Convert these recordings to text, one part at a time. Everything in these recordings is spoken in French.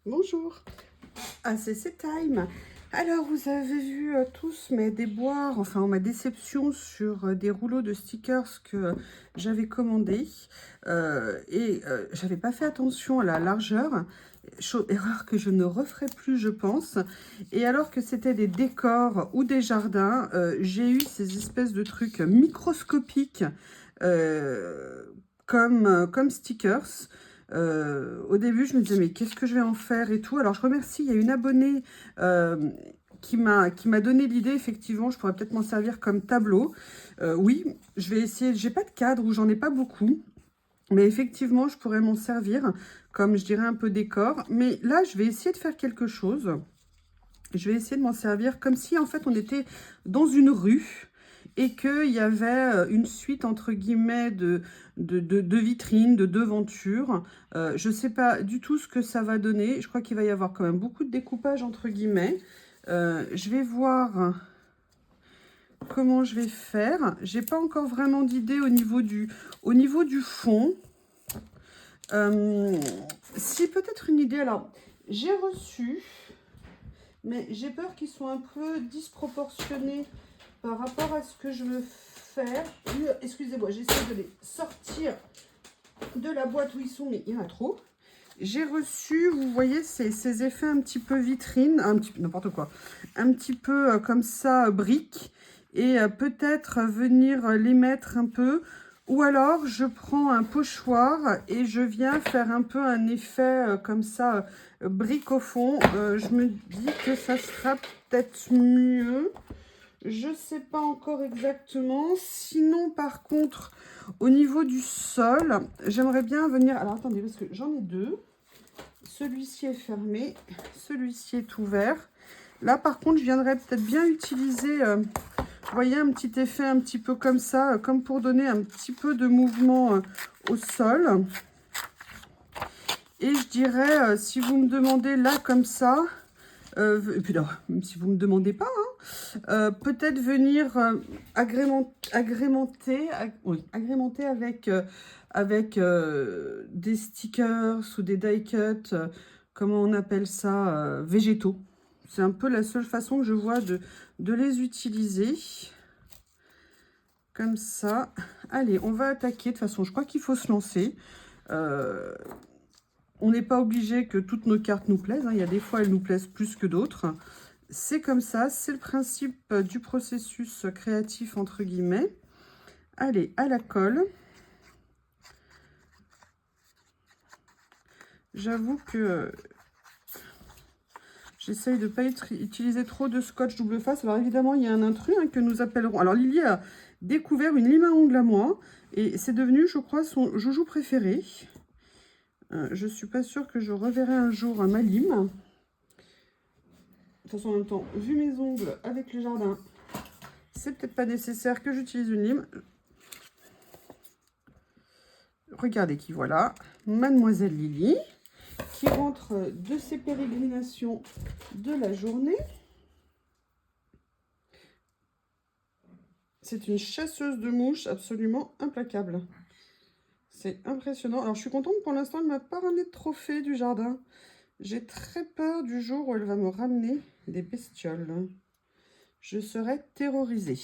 Bonjour. Ah, c'est time. Alors, vous avez vu tous mes déboires, enfin ma déception sur des rouleaux de stickers que j'avais commandés. J'avais pas fait attention à la largeur. Erreur que je ne referai plus, je pense. Et alors que c'était des décors ou des jardins, j'ai eu ces espèces de trucs microscopiques euh, comme stickers. Au début, je me disais, mais qu'est-ce que je vais en faire et tout. Alors, je remercie, il y a une abonnée euh, qui m'a donné l'idée, effectivement, je pourrais peut-être m'en servir comme tableau. Oui, je vais essayer, j'ai pas de cadre ou j'en ai pas beaucoup, mais effectivement, je pourrais m'en servir comme, je dirais, un peu décor. Mais là, je vais essayer de faire quelque chose. Je vais essayer de m'en servir comme si, en fait, on était dans une rue et qu'il y avait une suite, entre guillemets, de vitrines, de devantures. Je ne sais pas du tout ce que ça va donner. Je crois qu'il va y avoir quand même beaucoup de découpage, entre guillemets. Je vais voir comment je vais faire. J'ai pas encore vraiment d'idée au niveau du fond. Si, peut-être une idée. Alors, j'ai reçu... mais j'ai peur qu'ils soient un peu disproportionnés par rapport à ce que je veux faire. Excusez-moi, j'essaie de les sortir de la boîte où ils sont, mais il y en a trop. J'ai reçu, vous voyez, ces effets un petit peu vitrine, un petit peu n'importe quoi, un petit peu comme ça, briques, et peut-être venir les mettre un peu. Ou alors, je prends un pochoir et je viens faire un peu un effet comme ça, brique au fond. Je me dis que ça sera peut-être mieux. Je sais pas encore exactement. Sinon, par contre, au niveau du sol, j'aimerais bien venir... Alors, attendez, parce que j'en ai deux. Celui-ci est fermé. Celui-ci est ouvert. Là, par contre, je viendrais peut-être bien utiliser... vous voyez, un petit effet un petit peu comme ça, comme pour donner un petit peu de mouvement au sol. Et je dirais, si vous me demandez là comme ça... et puis là, même si vous ne me demandez pas, hein, peut-être venir agrémenter avec des stickers ou des die cuts, comment on appelle ça, végétaux. C'est un peu la seule façon que je vois de les utiliser. Comme ça. Allez, on va attaquer. De toute façon, je crois qu'il faut se lancer. On n'est pas obligé que toutes nos cartes nous plaisent, hein. Il y a des fois, elles nous plaisent plus que d'autres. C'est comme ça, c'est le principe du processus créatif, entre guillemets. Allez, à la colle. J'avoue que j'essaye de ne pas utiliser trop de scotch double face. Alors évidemment, il y a un intrus hein, que nous appellerons... Alors Lily a découvert une lime à ongles à moi. Et c'est devenu, je crois, son joujou préféré. Je ne suis pas sûre que je reverrai un jour ma lime. De toute façon, en même temps, vu mes ongles avec le jardin, c'est peut-être pas nécessaire que j'utilise une lime. Regardez qui voilà, Mademoiselle Lily, qui rentre de ses pérégrinations de la journée. C'est une chasseuse de mouches absolument implacable. C'est impressionnant. Alors, je suis contente, pour l'instant, elle ne m'a pas ramené de trophée du jardin. J'ai très peur du jour où elle va me ramener des bestioles. Je serai terrorisée.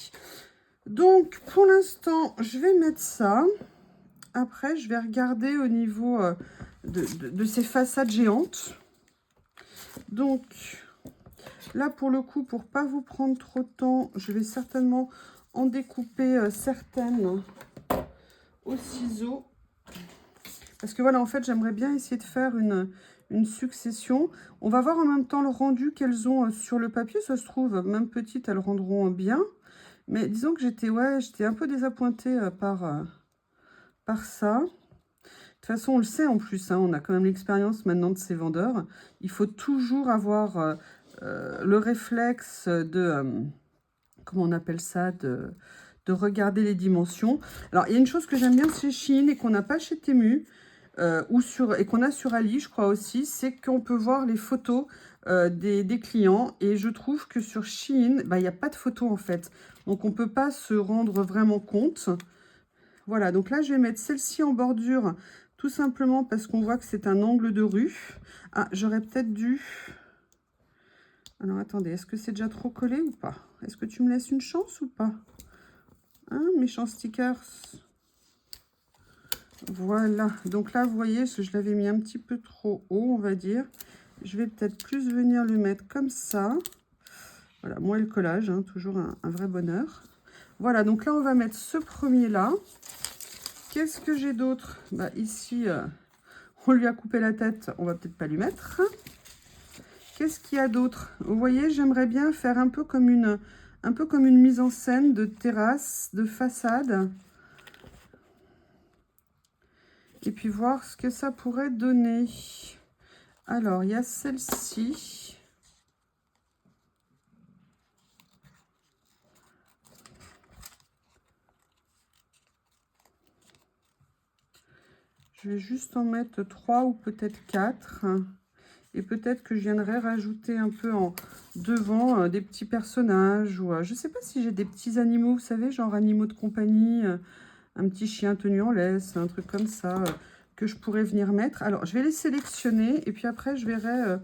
Donc, pour l'instant, je vais mettre ça. Après, je vais regarder au niveau de ces façades géantes. Donc, là, pour le coup, pour pas vous prendre trop de temps, je vais certainement en découper certaines au ciseau. Parce que voilà, en fait, j'aimerais bien essayer de faire une succession. On va voir en même temps le rendu qu'elles ont sur le papier. Ça se trouve, même petites, elles rendront bien. Mais disons que j'étais un peu désappointée par ça. De toute façon, on le sait en plus, hein, on a quand même l'expérience maintenant de ces vendeurs. Il faut toujours avoir le réflexe comment on appelle ça, de regarder les dimensions. Alors, il y a une chose que j'aime bien chez Shein et qu'on n'a pas chez Temu, et qu'on a sur Ali, je crois aussi, c'est qu'on peut voir les photos des clients. Et je trouve que sur Shein, bah, il n'y a pas de photos en fait. Donc, on ne peut pas se rendre vraiment compte. Voilà, donc là, je vais mettre celle-ci en bordure, tout simplement parce qu'on voit que c'est un angle de rue. Ah, j'aurais peut-être dû... Alors, attendez, est-ce que c'est déjà trop collé ou pas? Est-ce que tu me laisses une chance ou pas? Hein, méchant stickers. Voilà, donc là, vous voyez, je l'avais mis un petit peu trop haut, on va dire. Je vais peut-être plus venir le mettre comme ça. Voilà, moi et le collage, hein, toujours un vrai bonheur. Voilà, donc là, on va mettre ce premier-là. Qu'est-ce que j'ai d'autre? Bah, ici, on lui a coupé la tête, on va peut-être pas lui mettre. Qu'est-ce qu'il y a d'autre? Vous voyez, j'aimerais bien faire un peu comme une mise en scène de terrasse, de façade. Et puis voir ce que ça pourrait donner. Alors, il y a celle-ci. Je vais juste en mettre 3 ou peut-être 4. Et peut-être que je viendrai rajouter un peu en devant des petits personnages. Ou je ne sais pas si j'ai des petits animaux, vous savez, genre animaux de compagnie. Un petit chien tenu en laisse, un truc comme ça, que je pourrais venir mettre. Alors, je vais les sélectionner et puis après, je verrai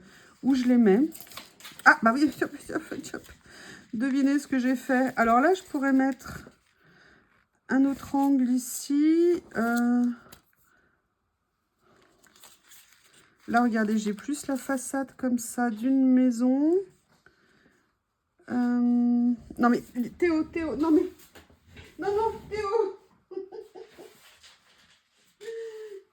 où je les mets. Ah, bah oui, devinez ce que j'ai fait. Alors là, je pourrais mettre un autre angle ici. Là, regardez, j'ai plus la façade comme ça d'une maison. Non, mais Théo, non, mais... Non, Théo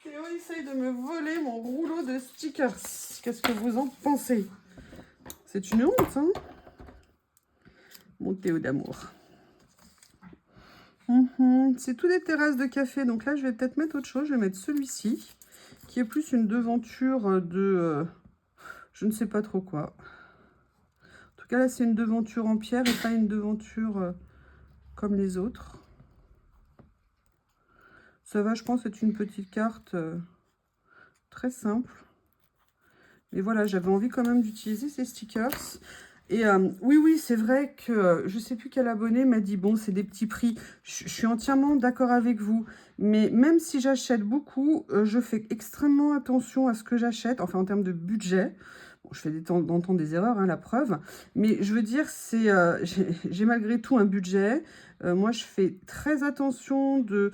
Théo essaye de me voler mon rouleau de stickers. Qu'est-ce que vous en pensez? C'est une honte, hein? Mon Théo d'amour. C'est tout des terrasses de café. Donc là, je vais peut-être mettre autre chose. Je vais mettre celui-ci, qui est plus une devanture de... je ne sais pas trop quoi. En tout cas, là, c'est une devanture en pierre et pas une devanture comme les autres. Ça va, je pense, c'est une petite carte très simple. Mais voilà, j'avais envie quand même d'utiliser ces stickers. Et oui, c'est vrai que je ne sais plus quel abonné m'a dit, bon, c'est des petits prix. Je suis entièrement d'accord avec vous. Mais même si j'achète beaucoup, je fais extrêmement attention à ce que j'achète, enfin en termes de budget. Bon, je fais de temps en temps des erreurs, hein, la preuve. Mais je veux dire, c'est j'ai malgré tout un budget. Moi, je fais très attention de...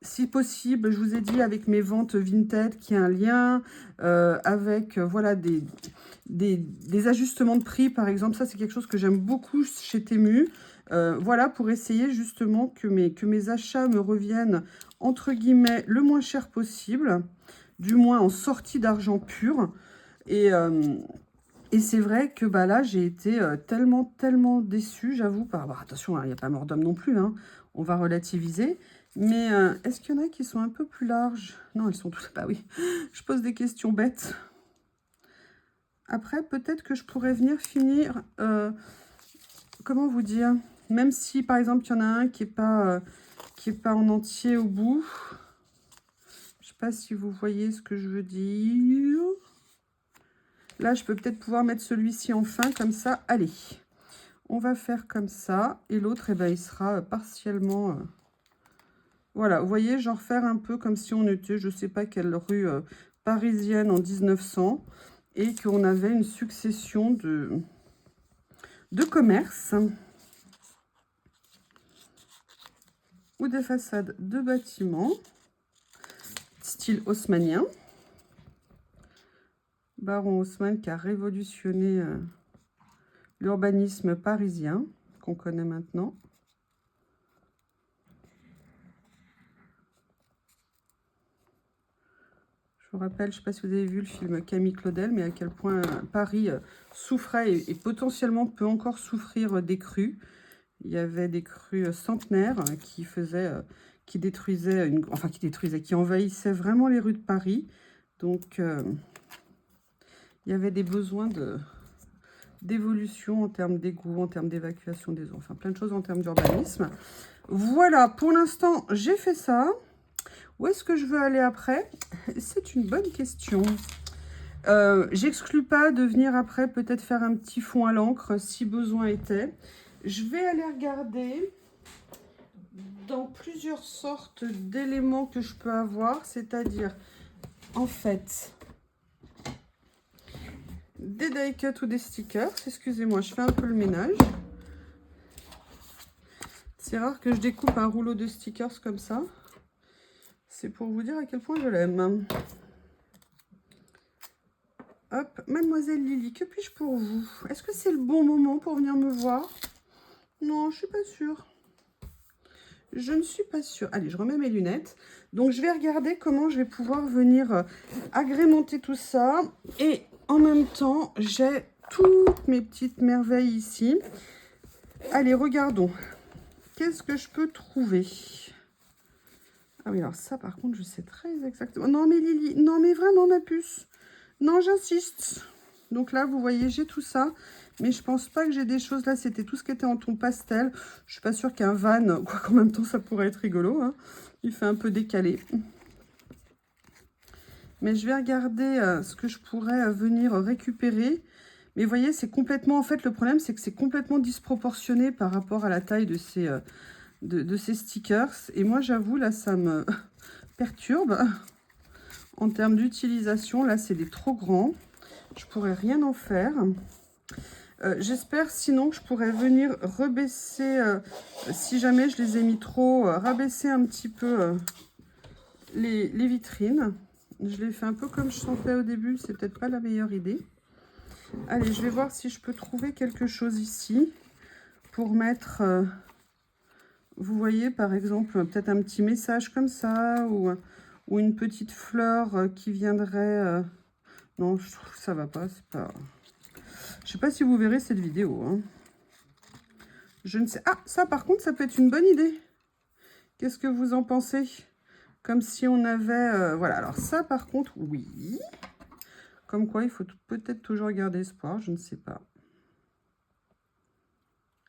Si possible, je vous ai dit, avec mes ventes Vinted, qu'il y a un lien avec voilà, des ajustements de prix, par exemple. Ça, c'est quelque chose que j'aime beaucoup chez Temu. Voilà, pour essayer justement que mes achats me reviennent, entre guillemets, le moins cher possible, du moins en sortie d'argent pur. Et c'est vrai que bah, là, j'ai été tellement déçue, j'avoue. Bah, attention, il n'y a pas mort d'homme non plus, hein, on va relativiser. Mais est-ce qu'il y en a qui sont un peu plus larges? Non, elles sont toutes... Bah oui, je pose des questions bêtes. Après, peut-être que je pourrais venir finir... comment vous dire? Même si, par exemple, il y en a un qui n'est pas en entier au bout. Je ne sais pas si vous voyez ce que je veux dire. Là, je peux peut-être pouvoir mettre celui-ci en fin, comme ça. Allez, on va faire comme ça. Et l'autre, eh ben, il sera partiellement... Voilà, vous voyez, genre faire un peu comme si on était, je ne sais pas quelle rue parisienne en 1900 et qu'on avait une succession de commerces ou des façades de bâtiments style haussmannien. Baron Haussmann qui a révolutionné l'urbanisme parisien qu'on connaît maintenant. Je vous rappelle, je ne sais pas si vous avez vu le film Camille Claudel, mais à quel point Paris souffrait et potentiellement peut encore souffrir des crues. Il y avait des crues centenaires qui qui envahissaient vraiment les rues de Paris. Donc, il y avait des besoins d'évolution en termes d'égout, en termes d'évacuation des eaux, enfin plein de choses en termes d'urbanisme. Voilà, pour l'instant, j'ai fait ça. Où est-ce que je veux aller après? C'est une bonne question. J'exclus pas de venir après peut-être faire un petit fond à l'encre si besoin était. Je vais aller regarder dans plusieurs sortes d'éléments que je peux avoir, c'est-à-dire en fait des die cut ou des stickers. Excusez-moi, je fais un peu le ménage. C'est rare que je découpe un rouleau de stickers comme ça. C'est pour vous dire à quel point je l'aime. Hop, mademoiselle Lily, que puis-je pour vous? Est-ce que c'est le bon moment pour venir me voir? Non, je suis pas sûre. Je ne suis pas sûre. Allez, je remets mes lunettes. Donc, je vais regarder comment je vais pouvoir venir agrémenter tout ça. Et en même temps, j'ai toutes mes petites merveilles ici. Allez, regardons. Qu'est-ce que je peux trouver? Ah oui, alors ça, par contre, je sais très exactement. Non, mais Lily, non, mais vraiment, ma puce. Non, j'insiste. Donc là, vous voyez, j'ai tout ça. Mais je pense pas que j'ai des choses là. C'était tout ce qui était en ton pastel. Je suis pas sûre qu'un van, quoi qu'en même temps, ça pourrait être rigolo. Hein. Il fait un peu décalé. Mais je vais regarder ce que je pourrais venir récupérer. Mais vous voyez, c'est complètement... En fait, le problème, c'est que c'est complètement disproportionné par rapport à la taille de ces stickers. Et moi, j'avoue, là, ça me perturbe. En termes d'utilisation, là, c'est des trop grands. Je pourrais rien en faire. J'espère sinon que je pourrais venir rebaisser, si jamais je les ai mis trop, rabaisser un petit peu les vitrines. Je l'ai fait un peu comme je sentais au début, c'est peut-être pas la meilleure idée. Allez, je vais voir si je peux trouver quelque chose ici pour mettre, vous voyez par exemple, peut-être un petit message comme ça ou une petite fleur qui viendrait... Non, je trouve que ça va pas, c'est pas... Je sais pas si vous verrez cette vidéo. Hein. Je ne sais... Ah, ça par contre, ça peut être une bonne idée. Qu'est-ce que vous en pensez? Comme si on avait... Voilà, alors ça par contre, oui. Comme quoi, il faut peut-être toujours garder espoir, je ne sais pas.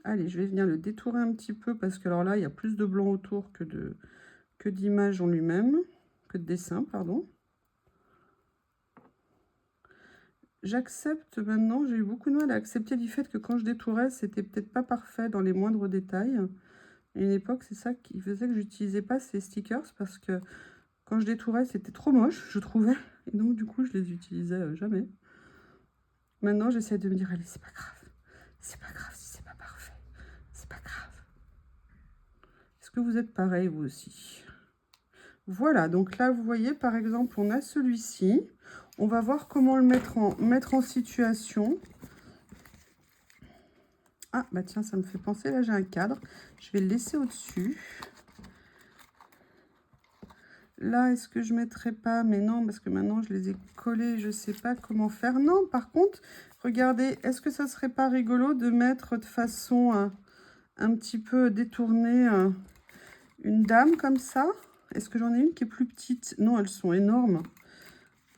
Allez, je vais venir le détourer un petit peu parce que alors là, il y a plus de blanc autour que d'image en lui-même, que de dessin, pardon. J'accepte maintenant, j'ai eu beaucoup de mal à accepter du fait que quand je détourais, c'était peut-être pas parfait dans les moindres détails. À une époque, c'est ça qui faisait que j'utilisais pas ces stickers parce que quand je détourais, c'était trop moche, je trouvais. Et donc, du coup, je les utilisais jamais. Maintenant, j'essaie de me dire, allez, c'est pas grave. C'est pas grave si c'est pas parfait. C'est pas grave. Est-ce que vous êtes pareil, vous aussi? Voilà, donc là, vous voyez, par exemple, on a celui-ci. On va voir comment le mettre en situation. Ah, bah tiens, ça me fait penser, là, j'ai un cadre. Je vais le laisser au-dessus. Là, est-ce que je ne mettrai pas? Mais non, parce que maintenant, je les ai collés. Je ne sais pas comment faire. Non, par contre, regardez, est-ce que ça ne serait pas rigolo de mettre de façon un petit peu détournée une dame comme ça? Est-ce que j'en ai une qui est plus petite? Non, elles sont énormes.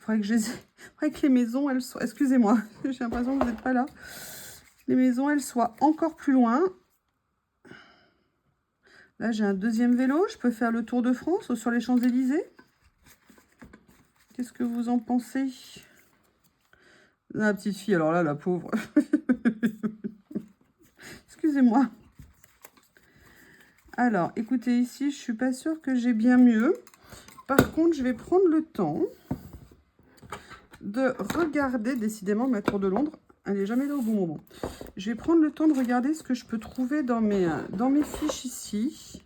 Il faudrait que les maisons, elles soient... Excusez-moi, j'ai l'impression que vous n'êtes pas là. Les maisons, elles soient encore plus loin. Là, j'ai un deuxième vélo. Je peux faire le tour de France sur les Champs-Élysées. Qu'est-ce que vous en pensez? La petite fille, alors là, la pauvre. Excusez-moi. Alors, écoutez, ici, je suis pas sûre que j'ai bien mieux. Par contre, je vais prendre le temps de regarder, décidément, ma tour de Londres, elle n'est jamais là au bon moment. Je vais prendre le temps de regarder ce que je peux trouver dans mes fiches ici.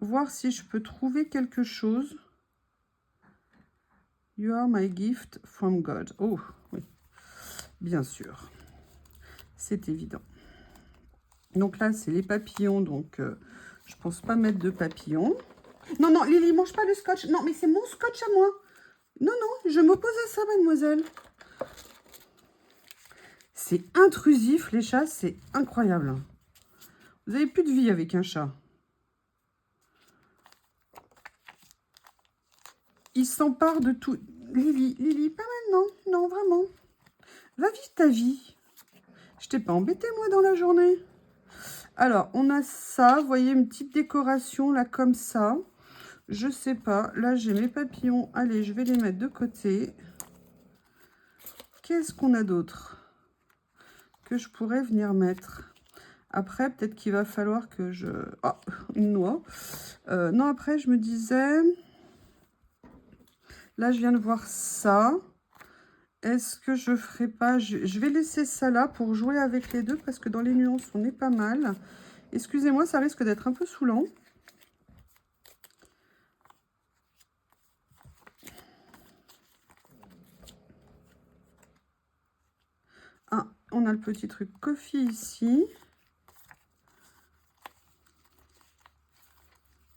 Voir si je peux trouver quelque chose. You are my gift from God. Oh, oui, bien sûr. C'est évident. Donc là, c'est les papillons, donc je pense pas mettre de papillons. Non, non, Lily, mange pas le scotch. Non, mais c'est mon scotch à moi. Non, non, je m'oppose à ça, mademoiselle. C'est intrusif, les chats, c'est incroyable. Vous avez plus de vie avec un chat. Il s'empare de tout. Lily, pas maintenant. Non, vraiment. Va vivre ta vie. Je t'ai pas embêté, moi, dans la journée. Alors, on a ça. Vous voyez, une petite décoration, là, comme ça. Je sais pas. Là, j'ai mes papillons. Allez, je vais les mettre de côté. Qu'est-ce qu'on a d'autre que je pourrais venir mettre? Après, peut-être qu'il va falloir que je... Oh, une noix. Non, après, je me disais... Là, je viens de voir ça. Est-ce que je ferai pas... Je vais laisser ça là pour jouer avec les deux parce que dans les nuances, on est pas mal. Excusez-moi, ça risque d'être un peu saoulant. Ah, on a le petit truc coffee ici.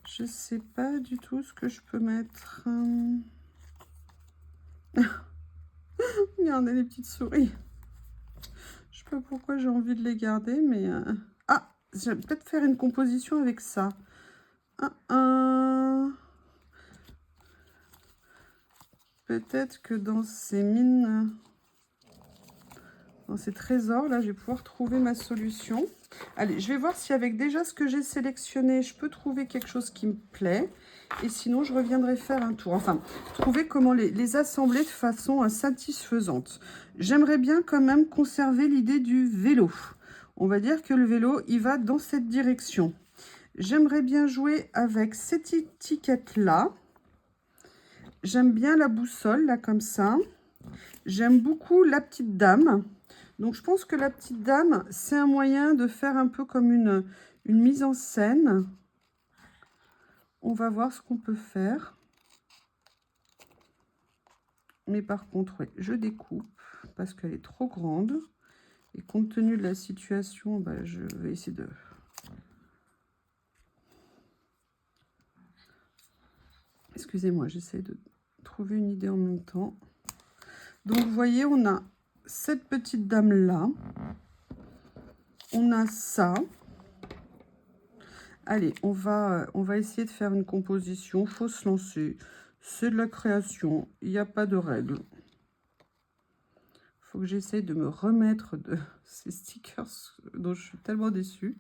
Je sais pas du tout ce que je peux mettre. Regardez les petites souris. Je sais pas pourquoi j'ai envie de les garder, mais... Ah, je vais peut-être faire une composition avec ça. Peut-être que dans ces mines... Dans ces trésors, là, je vais pouvoir trouver ma solution. Allez, je vais voir si avec déjà ce que j'ai sélectionné, je peux trouver quelque chose qui me plaît. Et sinon, je reviendrai faire un tour. Enfin, trouver comment les assembler de façon satisfaisante. J'aimerais bien quand même conserver l'idée du vélo. On va dire que le vélo, il va dans cette direction. J'aimerais bien jouer avec cette étiquette-là. J'aime bien la boussole, là, comme ça. J'aime beaucoup la petite dame. Donc, je pense que la petite dame, c'est un moyen de faire un peu comme une mise en scène. On va voir ce qu'on peut faire. Mais par contre, ouais, je découpe parce qu'elle est trop grande. Et compte tenu de la situation, bah, je vais essayer de... Excusez-moi, j'essaie de trouver une idée en même temps. Donc, vous voyez, on a cette petite dame-là. On a ça. Allez, on va essayer de faire une composition. Il faut se lancer. C'est de la création. Il n'y a pas de règles. Il faut que j'essaye de me remettre de ces stickers dont je suis tellement déçue.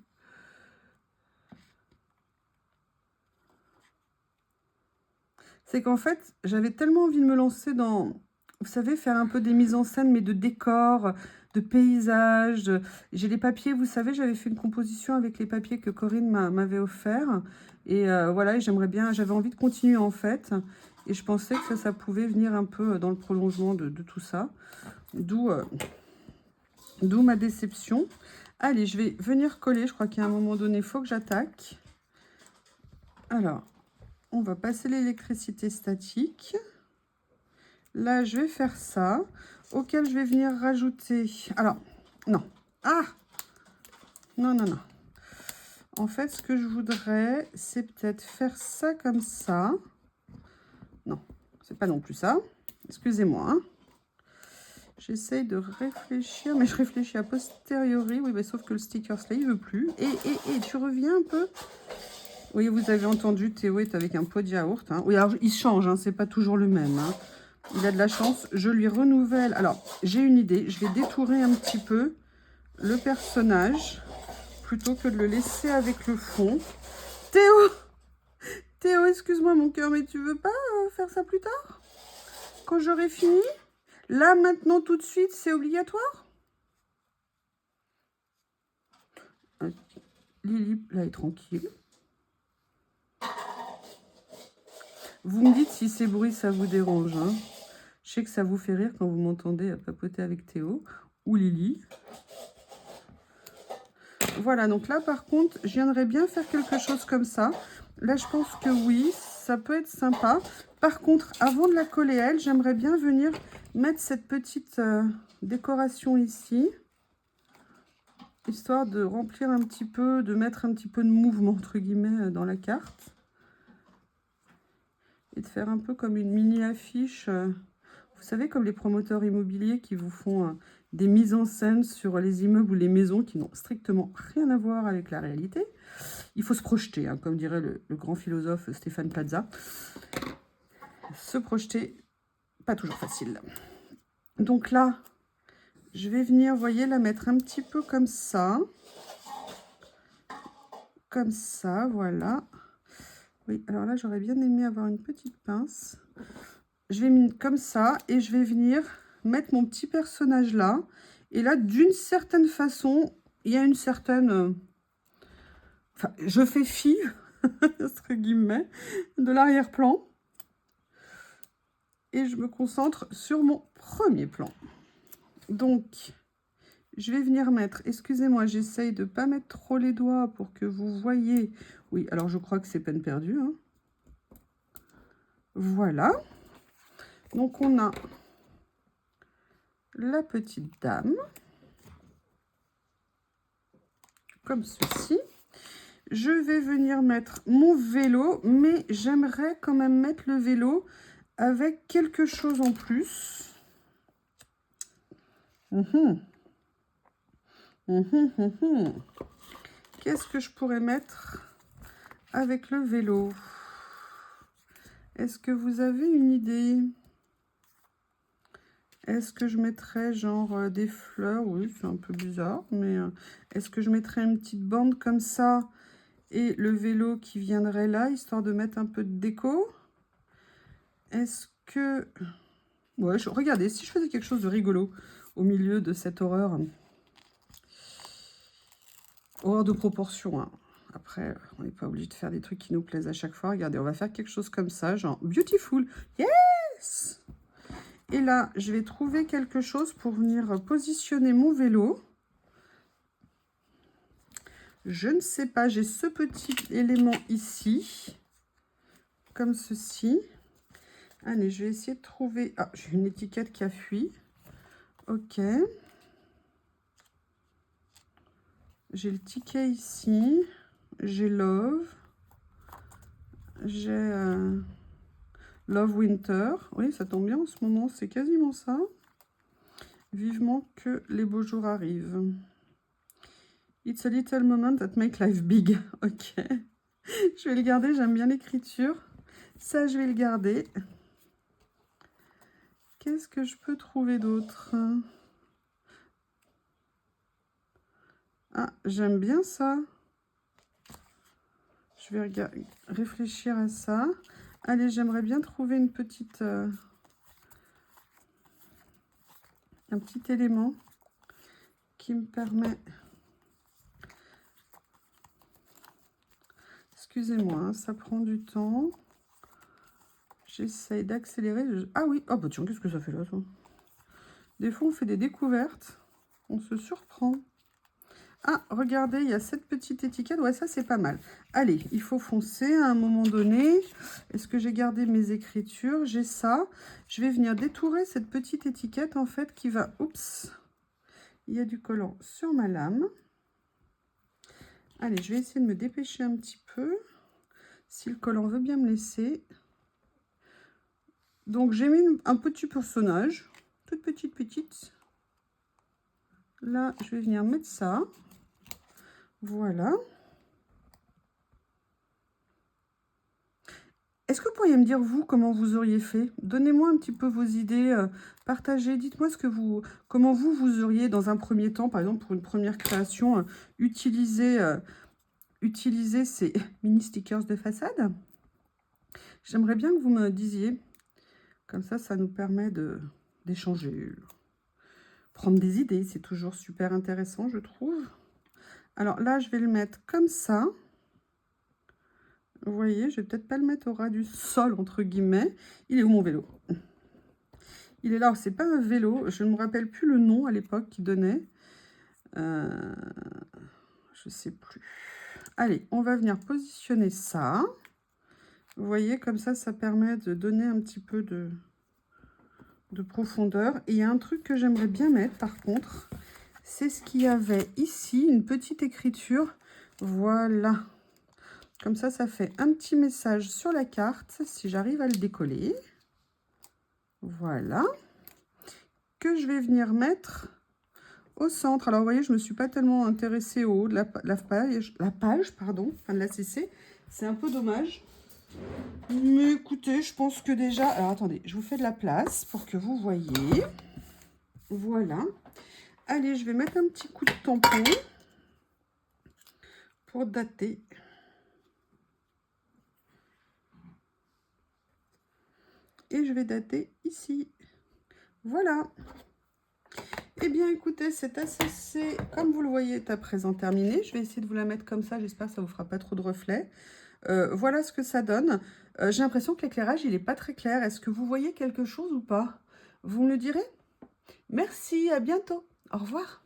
C'est qu'en fait, j'avais tellement envie de me lancer dans, vous savez, faire un peu des mises en scène, mais de décors, de paysages. J'ai les papiers, vous savez, j'avais fait une composition avec les papiers que Corinne m'avait offert. Et voilà, j'aimerais bien, j'avais envie de continuer en fait. Et je pensais que ça pouvait venir un peu dans le prolongement de tout ça. D'où ma déception. Allez, je vais venir coller. Je crois qu'à un moment donné, il faut que j'attaque. Alors, on va passer l'électricité statique. Là, je vais faire ça, auquel je vais venir rajouter... Alors, non. Ah! Non, non, non. En fait, ce que je voudrais, c'est peut-être faire ça comme ça. Non, c'est pas non plus ça. Excusez-moi. Hein. J'essaye de réfléchir, mais je réfléchis a posteriori. Oui, mais sauf que le sticker, là, il veut plus. Et tu reviens un peu. Oui, vous avez entendu, Théo est avec un pot de yaourt. Hein. Oui, alors, il change, hein, c'est pas toujours le même. Hein. Il a de la chance, je lui renouvelle. Alors, j'ai une idée, je vais détourer un petit peu le personnage plutôt que de le laisser avec le fond. Théo! Théo, excuse-moi mon cœur, mais tu veux pas faire ça plus tard? Quand j'aurai fini? Là, maintenant, tout de suite, c'est obligatoire? Lily, là, est tranquille. Vous me dites si ces bruits, ça vous dérange. Hein. Je sais que ça vous fait rire quand vous m'entendez papoter avec Théo ou Lily. Voilà, donc là, par contre, j'aimerais bien faire quelque chose comme ça. Là, je pense que oui, ça peut être sympa. Par contre, avant de la coller, elle, j'aimerais bien venir mettre cette petite décoration ici. Histoire de remplir un petit peu, de mettre un petit peu de mouvement, entre guillemets, dans la carte. Et de faire un peu comme une mini-affiche. Vous savez, comme les promoteurs immobiliers qui vous font des mises en scène sur les immeubles ou les maisons qui n'ont strictement rien à voir avec la réalité. Il faut se projeter, hein, comme dirait le grand philosophe Stéphane Plaza. Se projeter, pas toujours facile. Donc là, je vais venir, vous voyez, la mettre un petit peu comme ça. Comme ça, voilà. Oui, alors là, j'aurais bien aimé avoir une petite pince. Je vais mettre comme ça et je vais venir mettre mon petit personnage là. Et là, d'une certaine façon, il y a une certaine... Enfin, je fais fi, entre guillemets, de l'arrière-plan. et je me concentre sur mon premier plan. Donc, je vais venir mettre, excusez-moi, j'essaye de ne pas mettre trop les doigts pour que vous voyez. Oui, alors je crois que c'est peine perdue, hein. Voilà. Donc, on a la petite dame, comme ceci. Je vais venir mettre mon vélo, mais j'aimerais quand même mettre le vélo avec quelque chose en plus. Qu'est-ce que je pourrais mettre avec le vélo? Est-ce que vous avez une idée? Est-ce que je mettrais genre des fleurs? Oui, c'est un peu bizarre, mais est-ce que je mettrais une petite bande comme ça et le vélo qui viendrait là, histoire de mettre un peu de déco? Est-ce que... Ouais, regardez, si je faisais quelque chose de rigolo au milieu de cette horreur. Horreur de proportion, hein. Après, on n'est pas obligé de faire des trucs qui nous plaisent à chaque fois. Regardez, on va faire quelque chose comme ça, genre beautiful. Yes! Et là, je vais trouver quelque chose pour venir positionner mon vélo. Je ne sais pas, j'ai ce petit élément ici, comme ceci. Allez, je vais essayer de trouver... Ah, j'ai une étiquette qui a fui. Ok. J'ai le ticket ici. J'ai Love. J'ai Love Winter. Oui, ça tombe bien en ce moment, c'est quasiment ça. Vivement que les beaux jours arrivent. It's a little moment that make life big. Ok. Je vais le garder, j'aime bien l'écriture. Ça, je vais le garder. Qu'est-ce que je peux trouver d'autre? Ah, j'aime bien ça. Je vais réfléchir à ça. Allez, j'aimerais bien trouver une petite... un petit élément qui me permet... Excusez-moi, hein, ça prend du temps. J'essaye d'accélérer. Ah oui, oh bah tiens, qu'est-ce que ça fait là, ça? Des fois, on fait des découvertes. On se surprend. Ah, regardez, il y a cette petite étiquette. Ouais, ça, c'est pas mal. Allez, il faut foncer à un moment donné. Est-ce que j'ai gardé mes écritures? J'ai ça. Je vais venir détourer cette petite étiquette, en fait, qui va... Oups! Il y a du collant sur ma lame. Allez, je vais essayer de me dépêcher un petit peu. Si le collant veut bien me laisser. Donc, j'ai mis un petit personnage. Toute petite. Là, je vais venir mettre ça. Voilà. Est-ce que vous pourriez me dire, vous, comment vous auriez fait? Donnez-moi un petit peu vos idées, partagez, dites-moi comment vous auriez, dans un premier temps, par exemple, pour une première création, utiliser ces mini stickers de façade. J'aimerais bien que vous me disiez. Comme ça nous permet d'échanger, prendre des idées. C'est toujours super intéressant, je trouve. Alors là, je vais le mettre comme ça. Vous voyez, je vais peut-être pas le mettre au ras du sol, entre guillemets. Il est où mon vélo? Il est là, c'est pas un vélo. Je ne me rappelle plus le nom à l'époque qu'il donnait. Je sais plus. Allez, on va venir positionner ça. Vous voyez, comme ça permet de donner un petit peu de profondeur. Et il y a un truc que j'aimerais bien mettre, par contre. C'est ce qu'il y avait ici, une petite écriture. Voilà. Comme ça fait un petit message sur la carte, si j'arrive à le décoller. Voilà. Que je vais venir mettre au centre. Alors, vous voyez, je ne me suis pas tellement intéressée au haut de la page, pardon, enfin de la CC. C'est un peu dommage. Mais écoutez, je pense que déjà... Alors, attendez, je vous fais de la place pour que vous voyez. Voilà. Allez, je vais mettre un petit coup de tampon pour dater. Et je vais dater ici. Voilà. Eh bien, écoutez, c'est assez, comme vous le voyez, est à présent terminé. Je vais essayer de vous la mettre comme ça. J'espère que ça ne vous fera pas trop de reflets. Voilà ce que ça donne. J'ai l'impression que l'éclairage, il n'est pas très clair. Est-ce que vous voyez quelque chose ou pas? Vous me le direz? Merci, à bientôt. Au revoir.